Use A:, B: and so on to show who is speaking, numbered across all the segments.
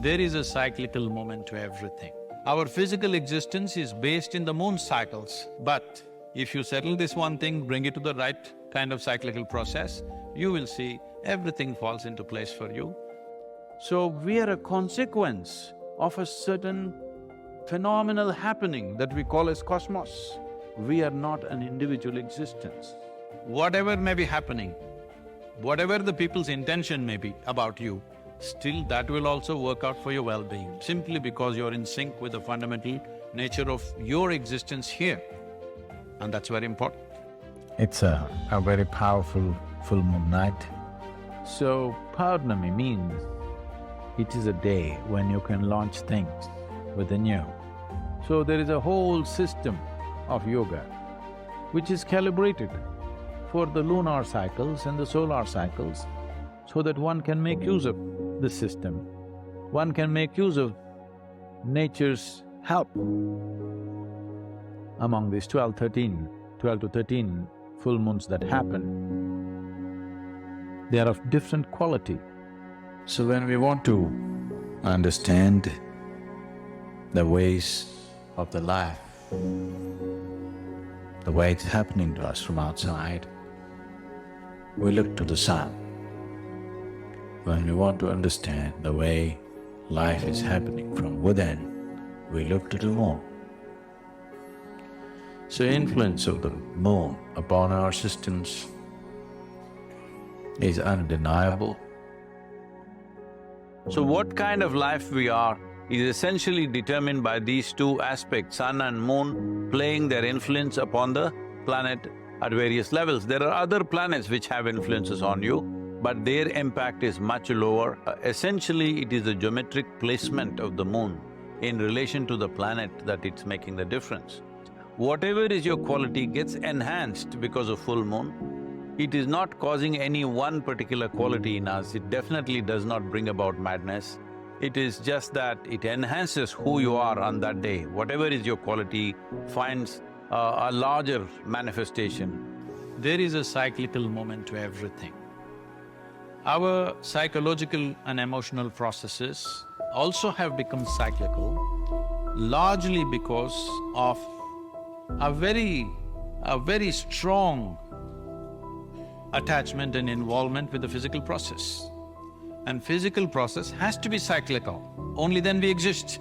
A: There is a cyclical moment to everything. Our physical existence is based in the moon cycles, but if you settle this one thing, bring it to the right kind of cyclical process, you will see everything falls into place for you. So we are a consequence of a certain phenomenal happening that we call as cosmos. We are not an individual existence. Whatever may be happening, whatever the people's intention may be about you, still that will also work out for your well-being, simply because you're in sync with the fundamental nature of your existence here. And that's very important.
B: It's a very powerful full moon night. So, Purnami means it is a day when you can launch things within you. So there is a whole system of yoga which is calibrated for the lunar cycles and the solar cycles so that one can make use of the system. One can make use of nature's help. Among these 12 to 13 full moons that happen, they are of different quality. So when we want to understand the ways of the life, the way it's happening to us from outside, we look to the sun. When we want to understand the way life is happening from within, we look to the moon. So influence of the moon upon our systems is undeniable.
A: So what kind of life we are is essentially determined by these two aspects, sun and moon playing their influence upon the planet at various levels. There are other planets which have influences on you, but their impact is much lower. Essentially, it is the geometric placement of the moon in relation to the planet that it's making the difference. Whatever is your quality gets enhanced because of full moon. It is not causing any one particular quality in us, it definitely does not bring about madness. It is just that it enhances who you are on that day. Whatever is your quality finds a larger manifestation. There is a cyclical moment to everything. Our psychological and emotional processes also have become cyclical, largely because of a very strong attachment and involvement with the physical process. And physical process has to be cyclical, only then we exist.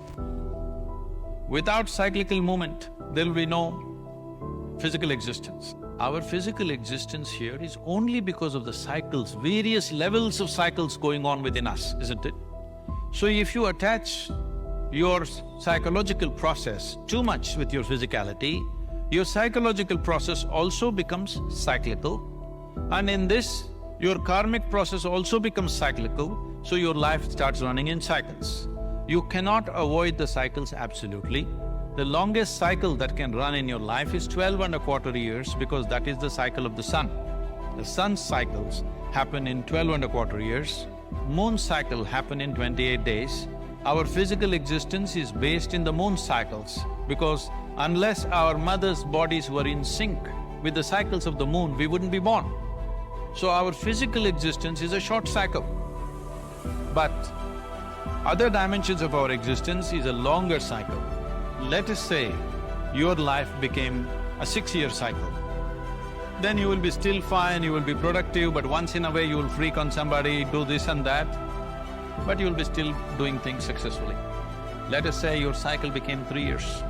A: Without cyclical movement, there will be no physical existence. Our physical existence here is only because of the cycles, various levels of cycles going on within us, isn't it? So if you attach your psychological process too much with your physicality, your psychological process also becomes cyclical, and in this, your karmic process also becomes cyclical, so your life starts running in cycles. You cannot avoid the cycles absolutely. The longest cycle that can run in your life is 12.25 years, because that is the cycle of the sun. The sun's cycles happen in 12.25 years, moon cycle happen in 28 days. Our physical existence is based in the moon cycles, because unless our mothers' bodies were in sync with the cycles of the moon, we wouldn't be born. So our physical existence is a short cycle. But other dimensions of our existence is a longer cycle. Let us say your life became a 6-year cycle. Then you will be still fine, you will be productive, but once in a way you will freak on somebody, do this and that, but you will be still doing things successfully. Let us say your cycle became 3 years.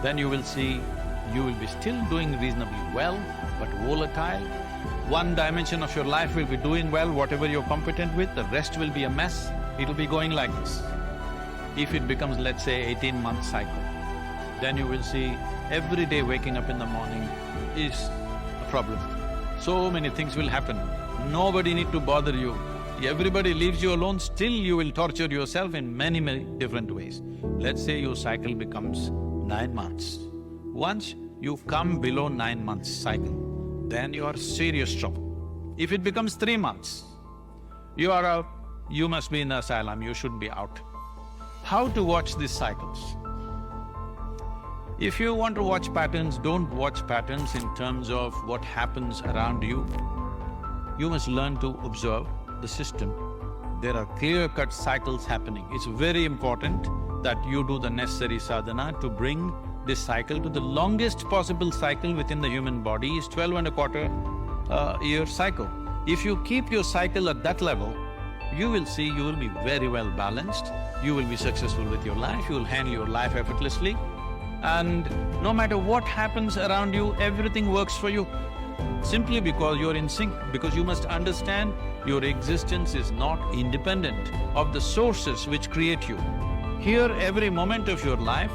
A: Then you will see you will be still doing reasonably well, but volatile. One dimension of your life will be doing well, whatever you're competent with, the rest will be a mess, it'll be going like this. If it becomes, let's say, 18-month cycle, then you will see every day waking up in the morning is a problem. So many things will happen, nobody need to bother you. Everybody leaves you alone, still you will torture yourself in many different ways. Let's say your cycle becomes 9 months. Once you've come below 9 months cycle, then you are serious trouble. If it becomes 3 months, you must be in the asylum, you should be out. How to watch these cycles? If you want to watch patterns, don't watch patterns in terms of what happens around you. You must learn to observe the system There are clear-cut cycles happening. It's very important that you do the necessary sadhana to bring this cycle to the longest possible cycle within the human body is 12.25 year cycle. If you keep your cycle at that level, you will see you will be very well balanced, you will be successful with your life, you will handle your life effortlessly, and no matter what happens around you, everything works for you. Simply because you're in sync, because you must understand your existence is not independent of the sources which create you. Here, every moment of your life,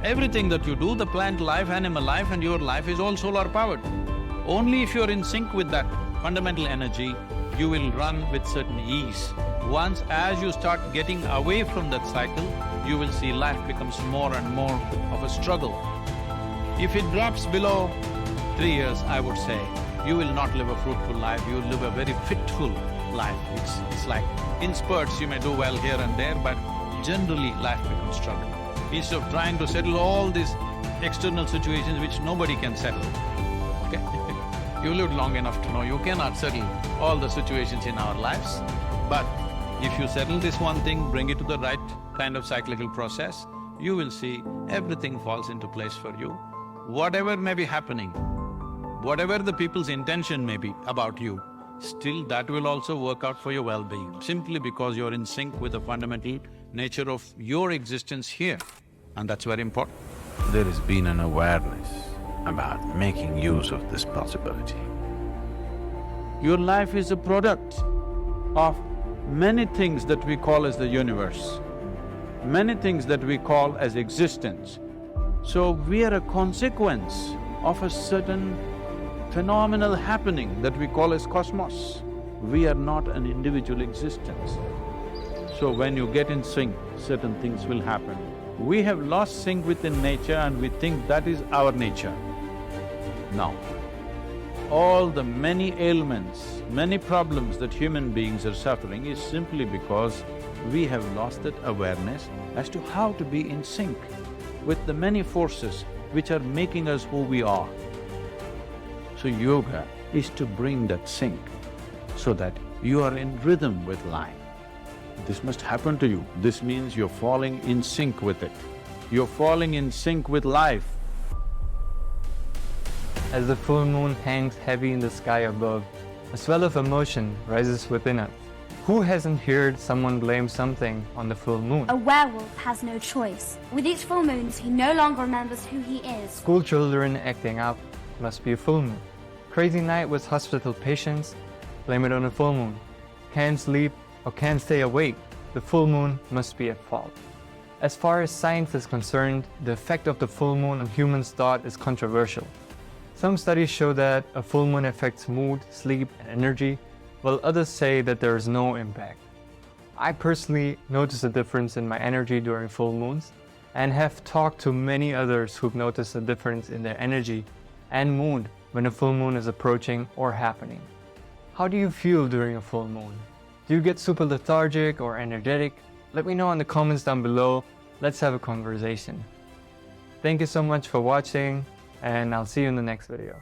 A: everything that you do, the plant life, animal life and your life is all solar powered. Only if you're in sync with that fundamental energy, you will run with certain ease. Once as you start getting away from that cycle, you will see life becomes more and more of a struggle. If it drops below 3 years, I would say, you will not live a fruitful life, you will live a very fitful life. It's like, in spurts you may do well here and there, but generally life becomes struggle. Instead of trying to settle all these external situations which nobody can settle, okay? You lived long enough to know you cannot settle all the situations in our lives, but if you settle this one thing, bring it to the right kind of cyclical process, you will see everything falls into place for you. Whatever may be happening, whatever the people's intention may be about you, still that will also work out for your well-being, simply because you're in sync with the fundamental nature of your existence here, and that's very important.
B: There has been an awareness about making use of this possibility.
A: Your life is a product of many things that we call as the universe, many things that we call as existence. So we are a consequence of a certain phenomenal happening that we call as cosmos. We are not an individual existence. So when you get in sync, certain things will happen. We have lost sync within nature and we think that is our nature. Now, all the many ailments, many problems that human beings are suffering is simply because we have lost that awareness as to how to be in sync with the many forces which are making us who we are. So yoga is to bring that sync so that you are in rhythm with life. This must happen to you. This means you're falling in sync with it. You're falling in sync with life.
C: As the full moon hangs heavy in the sky above, a swell of emotion rises within us. Who hasn't heard someone blame something on the full moon?
D: A werewolf has no choice. With each full moon, he no longer remembers who he is.
C: School children acting up, must be a full moon. Crazy night with hospital patients, blame it on a full moon. Can't sleep or can't stay awake, the full moon must be at fault. As far as science is concerned, the effect of the full moon on humans' thought is controversial. Some studies show that a full moon affects mood, sleep, and energy, while others say that there is no impact. I personally notice a difference in my energy during full moons and have talked to many others who've noticed a difference in their energy and mood when a full moon is approaching or happening. How do you feel during a full moon? Do you get super lethargic or energetic? Let me know in the comments down below. Let's have a conversation. Thank you so much for watching, and I'll see you in the next video.